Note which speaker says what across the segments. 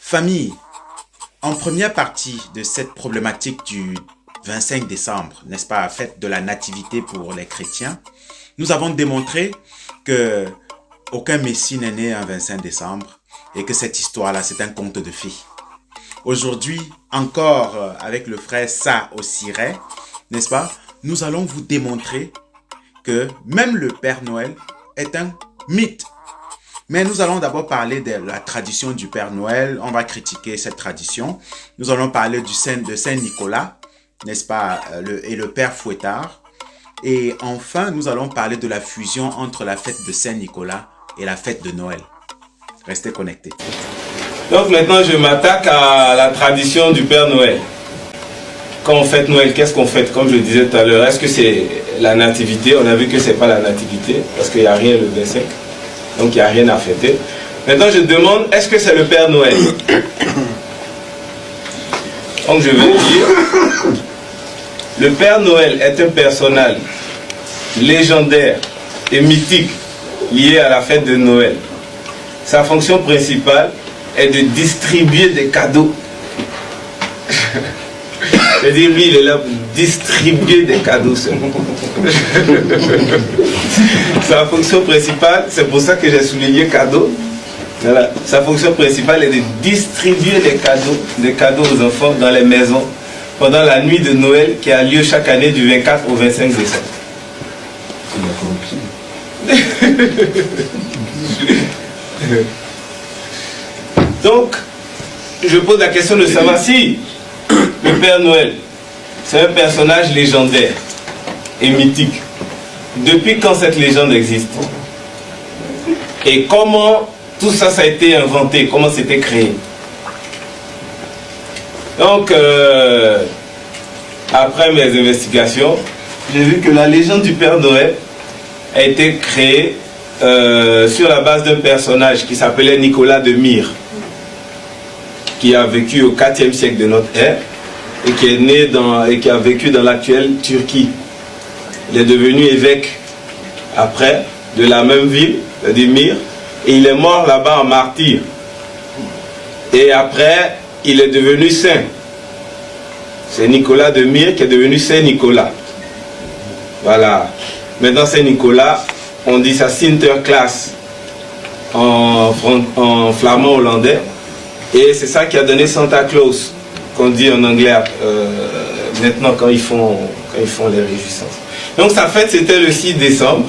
Speaker 1: Famille, en première partie de cette problématique du 25 décembre, n'est-ce pas, fête de la nativité pour les chrétiens, nous avons démontré que aucun messie n'est né un 25 décembre et que cette histoire-là, c'est un conte de fées. Aujourd'hui, encore avec le frère Sa au Siret, n'est-ce pas, nous allons vous démontrer que même le Père Noël est un mythe. Mais nous allons d'abord parler de la tradition du Père Noël. On va critiquer cette tradition. Nous allons parler de Saint-Nicolas, n'est-ce pas, et le Père Fouettard. Et enfin, nous allons parler de la fusion entre la fête de Saint-Nicolas et la fête de Noël. Restez connectés.
Speaker 2: Donc maintenant, je m'attaque à la tradition du Père Noël. Quand on fête Noël, qu'est-ce qu'on fête? Comme je le disais tout à l'heure, est-ce que c'est la nativité? On a vu que ce n'est pas la nativité, parce qu'il n'y a rien le 25. Donc il n'y a rien à fêter. Maintenant je demande, est-ce que c'est le Père Noël? Donc je vais dire, le Père Noël est un personnage légendaire et mythique lié à la fête de Noël. Sa fonction principale est de distribuer des cadeaux. C'est-à-dire, lui, il est là pour distribuer des cadeaux seulement. Sa fonction principale, c'est pour ça que j'ai souligné cadeau. Voilà. Sa fonction principale est de distribuer des cadeaux aux enfants dans les maisons pendant la nuit de Noël qui a lieu chaque année du 24 au 25 décembre. Donc, je pose la question de savoir si le Père Noël, c'est un personnage légendaire et mythique. Depuis quand cette légende existe? Et comment tout ça, ça a été inventé? Comment c'était créé? Donc, après mes investigations, j'ai vu que la légende du Père Noël a été créée sur la base d'un personnage qui s'appelait Nicolas de Myre, qui a vécu au 4e siècle de notre ère et qui est né et qui a vécu dans l'actuelle Turquie. Il est devenu évêque après de la même ville, de Myre, et il est mort là-bas en martyr. Et après, il est devenu saint. C'est Nicolas de Myre qui est devenu Saint Nicolas. Voilà. Maintenant, Saint Nicolas, on dit ça Sinterklaas en flamand hollandais. Et c'est ça qui a donné Santa Claus, qu'on dit en anglais maintenant quand ils font les réjouissances. Donc sa fête c'était le 6 décembre.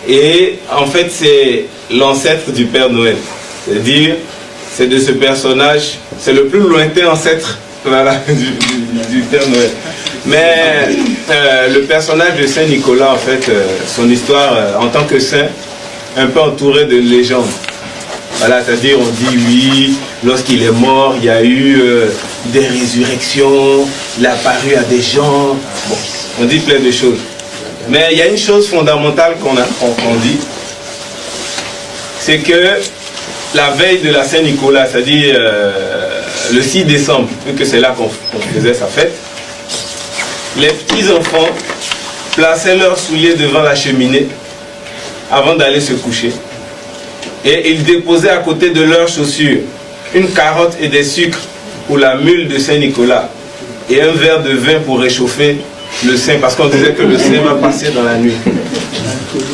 Speaker 2: Et en fait c'est l'ancêtre du Père Noël. C'est-à-dire, c'est de ce personnage, c'est le plus lointain ancêtre, voilà, du Père Noël. Mais le personnage de Saint Nicolas, en fait, son histoire en tant que saint, un peu entouré de légendes. Voilà, c'est-à-dire on dit oui, lorsqu'il est mort, il y a eu des résurrections, il est apparu à des gens, bon, on dit plein de choses. Mais il y a une chose fondamentale qu'on dit, c'est que la veille de la Saint-Nicolas, c'est-à-dire le 6 décembre, vu que c'est là qu'on faisait sa fête, les petits-enfants plaçaient leurs souliers devant la cheminée avant d'aller se coucher. Et ils déposaient à côté de leurs chaussures une carotte et des sucres pour la mule de Saint-Nicolas et un verre de vin pour réchauffer le saint, parce qu'on disait que le saint va passer dans la nuit.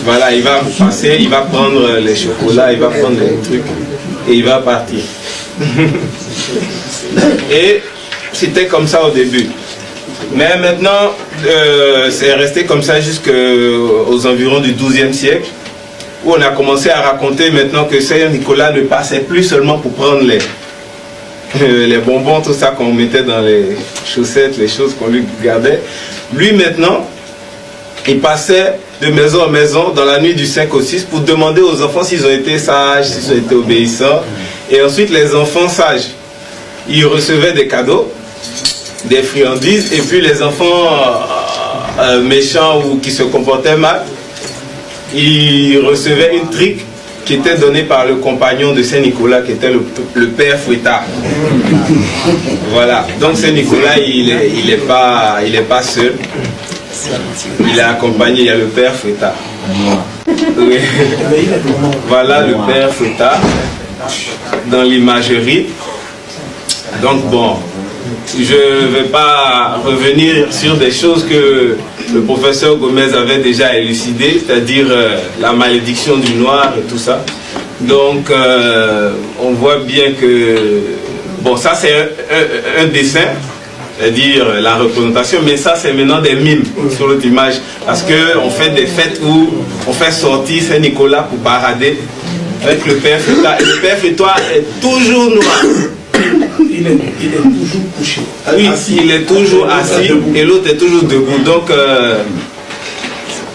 Speaker 2: Voilà, il va passer, il va prendre les chocolats, il va prendre les trucs et il va partir. Et c'était comme ça au début. Mais maintenant, c'est resté comme ça jusqu'aux environs du 12e siècle, où on a commencé à raconter maintenant que Saint-Nicolas ne passait plus seulement pour prendre les bonbons, tout ça qu'on mettait dans les chaussettes, les choses qu'on lui gardait. Lui maintenant, il passait de maison en maison dans la nuit du 5 au 6 pour demander aux enfants s'ils ont été sages, s'ils ont été obéissants. Et ensuite les enfants sages, ils recevaient des cadeaux, des friandises, et puis les enfants méchants ou qui se comportaient mal, il recevait une trique qui était donnée par le compagnon de Saint-Nicolas, qui était le Père Fouettard. Voilà. Donc Saint-Nicolas, il est pas seul. Il est accompagné, il y a le Père Fouettard. Oui. Voilà le Père Fouettard dans l'imagerie. Donc bon, je ne vais pas revenir sur des choses que le professeur Gomez avait déjà élucidées, c'est-à-dire la malédiction du noir et tout ça. Donc on voit bien que, bon, ça c'est un dessin, c'est-à-dire la représentation, mais ça c'est maintenant des mimes sur l'autre image, parce qu'on fait des fêtes où on fait sortir Saint-Nicolas pour parader avec le père Fouettard, et le père Fouettard est toujours noir.
Speaker 3: Il est toujours couché.
Speaker 2: Oui, il est toujours assis et l'autre est toujours debout. Donc,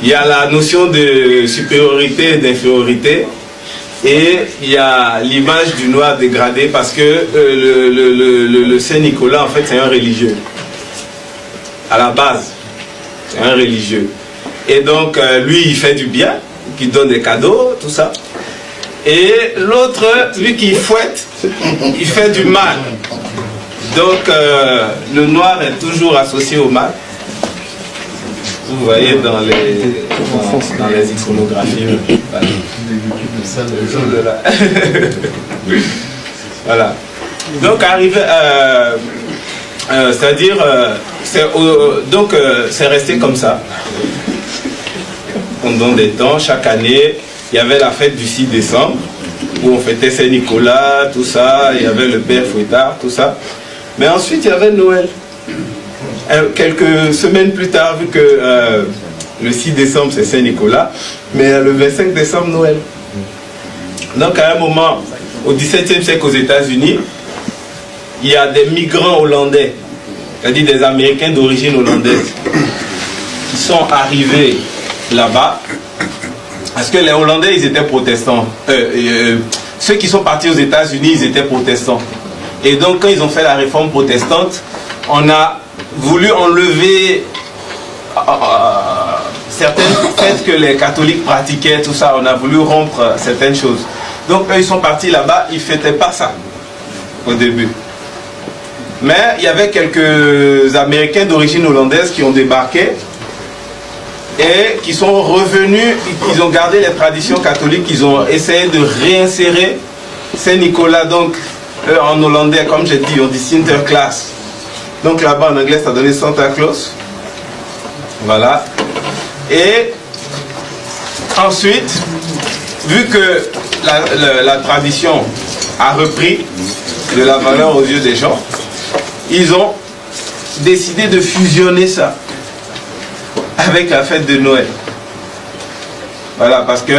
Speaker 2: il y a la notion de supériorité et d'infériorité. Et il y a l'image du noir dégradé parce que le Saint-Nicolas, en fait, c'est un religieux. À la base, c'est un religieux. Et donc, lui, il fait du bien, il donne des cadeaux, tout ça. Et l'autre, lui qui fouette, il fait du mal. Donc, le noir est toujours associé au mal. Vous voyez dans les iconographies. Voilà. Voilà. Donc, arrivé, c'est-à-dire, c'est resté comme ça. Pendant des temps, chaque année, il y avait la fête du 6 décembre, où on fêtait Saint-Nicolas, tout ça, il y avait le père Fouettard, tout ça. Mais ensuite, il y avait Noël. Quelques semaines plus tard, vu que le 6 décembre, c'est Saint-Nicolas, mais le 25 décembre, Noël. Donc, à un moment, au XVIIe siècle aux États-Unis, il y a des migrants hollandais, c'est-à-dire des Américains d'origine hollandaise, qui sont arrivés là-bas. Parce que les Hollandais, ils étaient protestants. Ceux qui sont partis aux États-Unis, ils étaient protestants. Et donc, quand ils ont fait la réforme protestante, on a voulu enlever certaines fêtes que les catholiques pratiquaient, tout ça. On a voulu rompre certaines choses. Donc, eux, ils sont partis là-bas, ils ne fêtaient pas ça au début. Mais il y avait quelques Américains d'origine hollandaise qui ont débarqué et qui sont revenus, ils ont gardé les traditions catholiques, ils ont essayé de réinsérer Saint-Nicolas, donc en hollandais, comme j'ai dit, on dit Sinterklaas. Donc là-bas en anglais, ça donnait Santa Claus. Voilà. Et ensuite, vu que la tradition a repris de la valeur aux yeux des gens, ils ont décidé de fusionner ça avec la fête de Noël. Voilà, parce que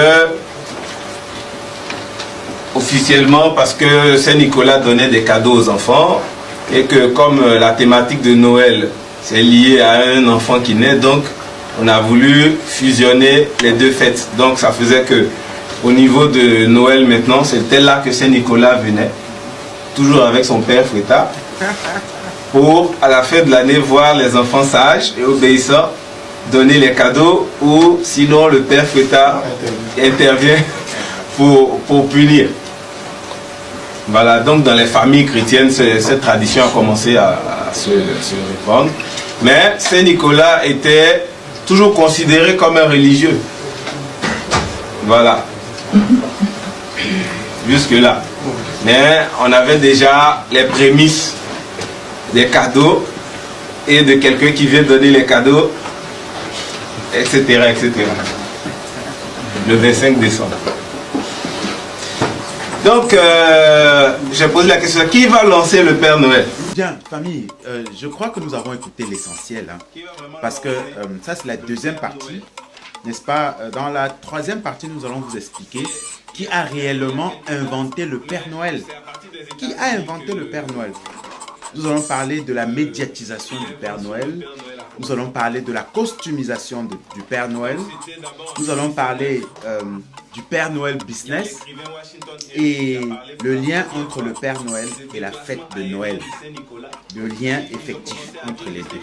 Speaker 2: officiellement, parce que Saint-Nicolas donnait des cadeaux aux enfants et que comme la thématique de Noël c'est lié à un enfant qui naît, donc on a voulu fusionner les deux fêtes. Donc ça faisait que au niveau de Noël maintenant, c'était là que Saint-Nicolas venait, toujours avec son père Fouettard, pour à la fin de l'année voir les enfants sages et obéissants donner les cadeaux, ou sinon le père Fouettard intervient pour punir. Voilà, donc dans les familles chrétiennes, cette tradition a commencé à se répandre. Mais Saint-Nicolas était toujours considéré comme un religieux. Voilà. Jusque-là. Mais on avait déjà les prémices des cadeaux et de quelqu'un qui vient donner les cadeaux, etc., etc. Le 25 décembre. Donc, j'ai posé la question, qui va lancer le Père Noël?
Speaker 1: Bien, famille, je crois que nous avons écouté l'essentiel, hein, parce que ça c'est la deuxième partie, n'est-ce pas? Dans la troisième partie, nous allons vous expliquer qui a réellement inventé le Père Noël. Qui a inventé le Père Noël? Nous allons parler de la médiatisation du Père Noël. Nous allons parler de la costumisation du Père Noël. Nous allons parler du Père Noël business et le lien entre le Père Noël et la fête de Noël. Le lien effectif entre les deux.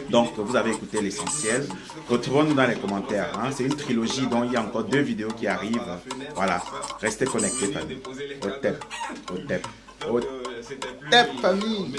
Speaker 1: Donc, vous avez écouté l'essentiel. Retrouvons-nous dans les commentaires. Hein. C'est une trilogie dont il y a encore 2 vidéos qui arrivent. Voilà. Restez connectés, famille. Au tep. Au tep. Au tep, famille.